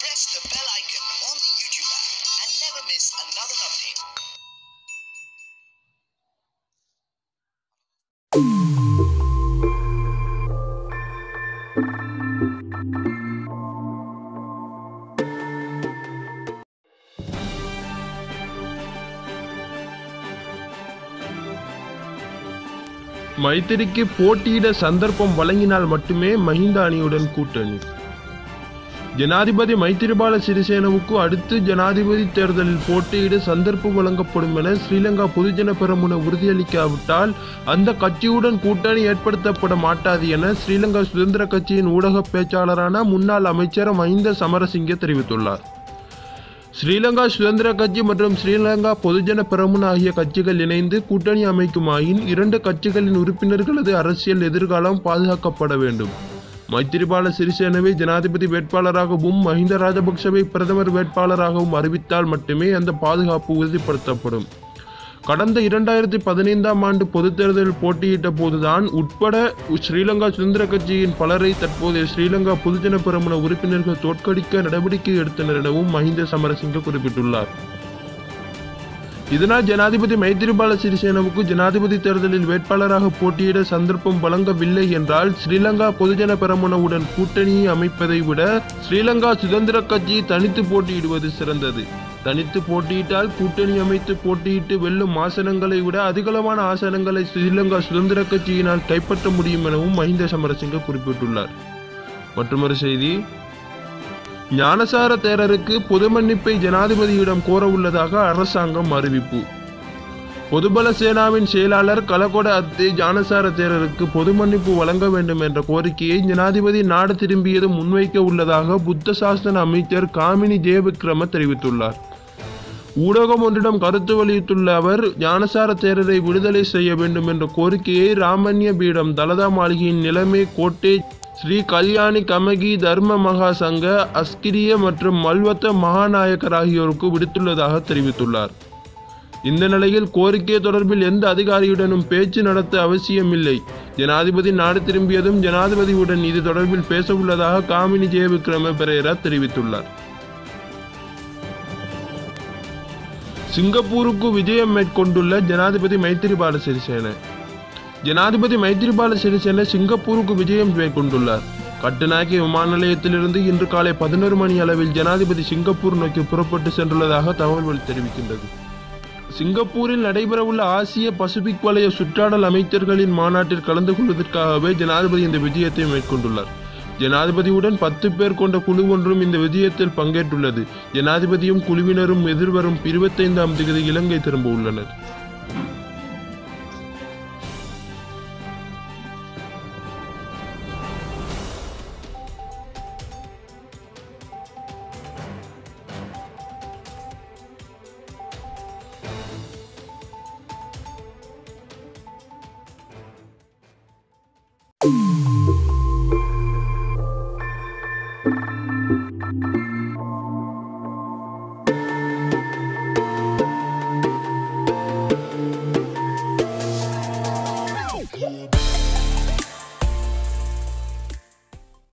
Press the bell icon on the YouTube app and never miss another update. மைத்திரிக்கு போட்டியிட சந்தர்ப்பம் வழங்கினால் மட்டுமே மஹிந்த அணியுடன் கூட்டணி. ஜனாதிபதி மைத்திரிபால சிறிசேனவுக்கு அடுத்து ஜனாதிபதி தேர்தலில் போட்டியிட சந்தர்ப்பம் வழங்கப்படும் என ஸ்ரீலங்கா பொதுஜன பெரமுன உறுதியளிக்காவிட்டால் அந்த கட்சியுடன் கூட்டணி ஏற்படுத்தப்பட மாட்டாது என ஸ்ரீலங்கா சுதந்திர கட்சியின் ஊடக பேச்சாளரான முன்னாள் அமைச்சர் மஹிந்த சமரசிங்க தெரிவித்துள்ளார். ஸ்ரீலங்கா சுதந்திர கட்சி மற்றும் ஸ்ரீலங்கா பொதுஜன பெரமுன ஆகிய கட்சிகள் இணைந்து கூட்டணி அமைக்குமாயின் இரண்டு கட்சிகளின் உறுப்பினர்களது அரசியல் எதிர்காலம் பாதுகாக்கப்பட வேண்டும். மைத்திரிபால சிறிசேனவை ஜனாதிபதி வேட்பாளராகவும் மஹிந்த ராஜபக்சவை பிரதமர் வேட்பாளராகவும் அறிவித்தால் மட்டுமே அந்த பாதுகாப்பு உறுதிப்படுத்தப்படும். கடந்த 2015ஆம் ஆண்டு பொதுத் தேர்தலில் போட்டியிட்ட போதுதான் உட்பட ஸ்ரீலங்கா சுதந்திர கட்சியின் பலரை தற்போதைய ஸ்ரீலங்கா பொதுஜன பெரமுன உறுப்பினர்கள் தோற்கடிக்க நடவடிக்கை எடுத்தனர் எனவும் மஹிந்த சமரசிங்க குறிப்பிட்டுள்ளார். இதனால் ஜனாதிபதி மைத்திரிபால சிறிசேனவுக்கு ஜனாதிபதி தேர்தலில் வேட்பாளராக போட்டியிட சந்தர்ப்பம் வழங்கவில்லை என்றால் ஸ்ரீலங்கா பொதுஜன பெரமுனவுடன் கூட்டணியை அமைப்பதை விட ஸ்ரீலங்கா சுதந்திர கட்சி தனித்து போட்டியிடுவது சிறந்தது. தனித்து போட்டியிட்டால் கூட்டணி அமைத்து போட்டியிட்டு வெல்லும் ஆசனங்களை விட அதிகளவான ஆசனங்களை ஸ்ரீலங்கா சுதந்திர கட்சியினால் கைப்பற்ற முடியும் எனவும் மஹிந்த சமரசிங்க குறிப்பிட்டுள்ளார். மற்றொரு செய்தி, ஞானசார தேரருக்கு பொது மன்னிப்பை ஜனாதிபதியிடம் கோர உள்ளதாக அரசாங்கம் அறிவிப்பு. பொதுபல சேனாவின் செயலாளர் கலகொட அத்தே ஞானசார தேரருக்கு பொது மன்னிப்பு வழங்க வேண்டும் என்ற கோரிக்கையை ஜனாதிபதி நாடு திரும்பியதும் முன்வைக்க உள்ளதாக புத்த சாசன அமைச்சர் காமினி ஜெயவிக்ரம தெரிவித்துள்ளார். ஊடகம் ஒன்றிடம் கருத்து வெளியிட்டுள்ள அவர், ஞானசார தேரரை விடுதலை செய்ய வேண்டும் என்ற கோரிக்கையை ராமன்ய பீடம், தலதா மாளிகையின் நிலைமை கோட்டை, ஸ்ரீ கல்யாணி கமகி தர்ம மகா சங்க, அஸ்கிரிய மற்றும் மல்வத்த மகாநாயக்கர் ஆகியோருக்கு விடுத்துள்ளதாக தெரிவித்துள்ளார். இந்த நிலையில் கோரிக்கை தொடர்பில் எந்த அதிகாரியுடனும் பேச்சு நடத்த அவசியமில்லை. ஜனாதிபதி நாடு திரும்பியதும் ஜனாதிபதியுடன் இது தொடர்பில் பேச உள்ளதாக காமினி ஜெயவிக்ரம பெரேரா தெரிவித்துள்ளார். சிங்கப்பூருக்கு விஜயம் மேற்கொண்டுள்ள ஜனாதிபதி மைத்திரிபால சிறிசேன. ஜனாதிபதி மைத்திரிபால சிறிசேன சிங்கப்பூருக்கு விஜயம் மேற்கொண்டுள்ளார். கட்டுநாயக்க விமான நிலையத்திலிருந்து இன்று காலை 11 மணி அளவில் ஜனாதிபதி சிங்கப்பூர் நோக்கி புறப்பட்டு சென்றுள்ளதாக தகவல்கள் தெரிவிக்கின்றது. சிங்கப்பூரில் நடைபெறவுள்ள ஆசிய பசிபிக் வலய சுற்றாடல் அமைச்சர்களின் மாநாட்டில் கலந்து கொள்வதற்காகவே ஜனாதிபதி இந்த விஜயத்தை மேற்கொண்டுள்ளார். ஜனாதிபதியுடன் 10 பேர் கொண்ட குழு ஒன்றும் இந்த விஜயத்தில் பங்கேற்றுள்ளது. ஜனாதிபதியும் குழுவினரும் எதிர்வரும் 25ஆம் தேதி இலங்கை திரும்ப உள்ளனர்.